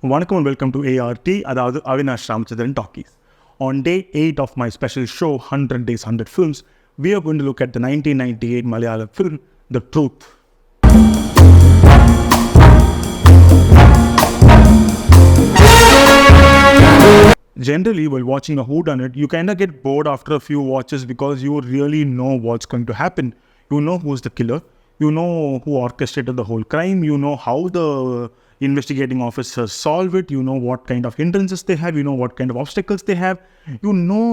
Vanakkam and welcome to ART, அதாவது Avinash Ramachandran talkies. On day 8 of my special show, 100 Days, 100 Films, we are going to look at the 1998 Malayalam film, The Truth. Generally, while watching a whodunit, you kind of get bored after a few watches because you really know what's going to happen. You know who's the killer. You know who orchestrated the whole crime. You know how the investigating officers solve it. You know what kind of hindrances they have. You know what kind of obstacles they have. You know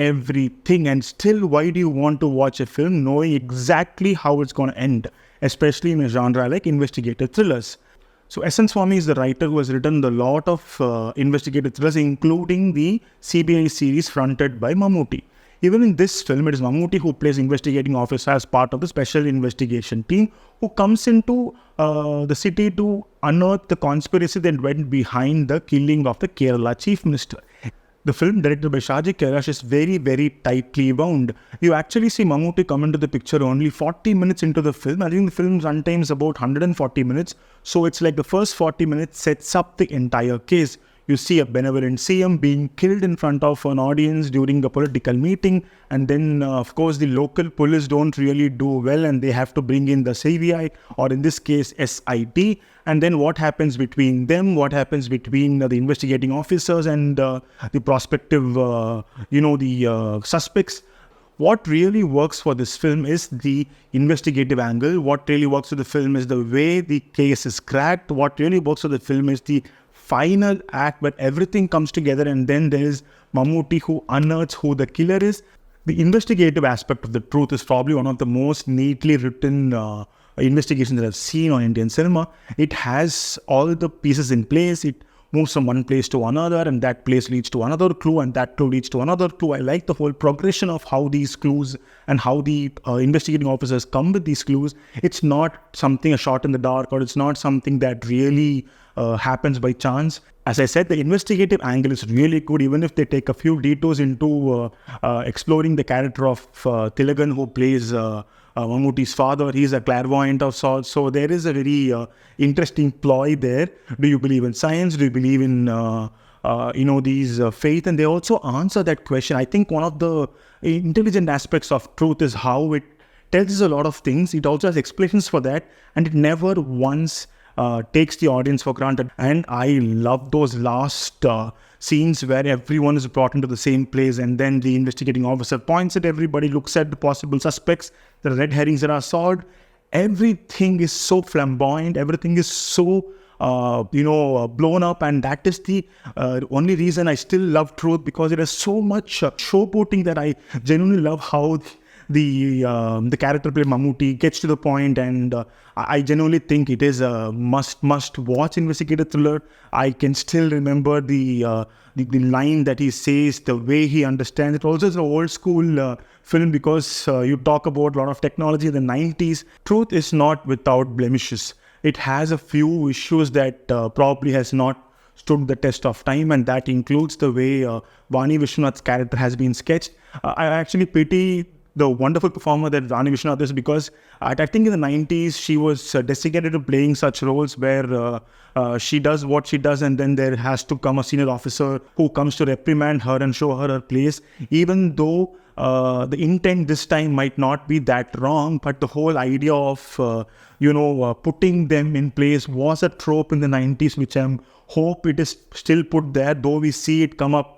everything. And still, why do you want to watch a film knowing exactly how it's going to end? Especially in a genre like investigative thrillers. So Swamy is the writer who has written a lot of investigative thrillers, including the CBI series fronted by Mammootty. Even in this film, it is Mammootty who plays investigating officer as part of the special investigation team who comes into the city to unearth the conspiracy that went behind the killing of the Kerala chief minister. The film, directed by Shaji, Kailas, is very, very tightly wound. You actually see Mammootty come into the picture only 40 minutes into the film. I think the film's runtime is about 140 minutes. So it's like the first 40 minutes sets up the entire case. You see a benevolent CM being killed in front of an audience during a political meeting. And then, of course, the local police don't really do well and they have to bring in the CBI, or in this case, SIT. And then what happens between them, what happens between the investigating officers and the prospective, suspects. What really works for this film is the investigative angle. What really works for the film is the way the case is cracked. What really works for the film is the final act where everything comes together and then there is Mammootty who unearths who the killer is. The investigative aspect of The Truth is probably one of the most neatly written investigations that I've seen on Indian cinema. It has all the pieces in place. It moves from one place to another, and that place leads to another clue, and that clue leads to another clue. I like the whole progression of how these clues and how the investigating officers come with these clues. It's not something a shot in the dark, or it's not something that really happens by chance. As I said, the investigative angle is really good, even if they take a few detours into exploring the character of Tilagan, who plays Mammootty's father. He's a clairvoyant of sorts. So there is a very interesting ploy there. Do you believe in science? Do you believe in these faith? And they also answer that question. I think one of the intelligent aspects of Truth is how it tells us a lot of things. It also has explanations for that, and it never once takes the audience for granted. And I love those last scenes where everyone is brought into the same place, and then the investigating officer points at everybody, looks at the possible suspects, the red herrings that are solved. Everything is so flamboyant, everything is so blown up, and that is the only reason I still love Truth, because it has so much showboating that I genuinely love how the character play Mammootty gets to the point, and I genuinely think it is a must watch investigative thriller. I can still remember the line that he says, the way he understands it. Also, it's an old school film, because you talk about a lot of technology in the 90s. Truth is not without blemishes. It has a few issues that probably has not stood the test of time, and that includes the way Vani Vishwanath's character has been sketched. I actually pity the wonderful performer that Vani Vishwanath is, because I think in the 90s she was designated to playing such roles where she does what she does, and then there has to come a senior officer who comes to reprimand her and show her place, even though the intent this time might not be that wrong. But the whole idea of putting them in place was a trope in the 90s, which I hope it is still put there, though we see it come up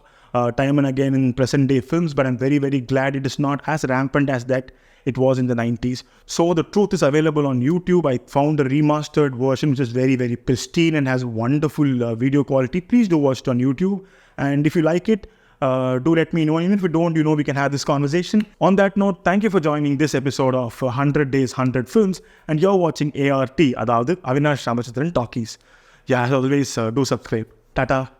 time and again in present day films. But I'm very, very glad it is not as rampant as that it was in the 90s. So The Truth is available on YouTube. I found a remastered version which is very, very pristine and has wonderful video quality. Please do watch it on YouTube, and if you like it, do let me know. Even if you don't, we can have this conversation. On that note, thank you for joining this episode of 100 Days, 100 Films, and you're watching ART, அதாவது Avinash Ramachandran talkies. Yeah, as always, do subscribe. Tata.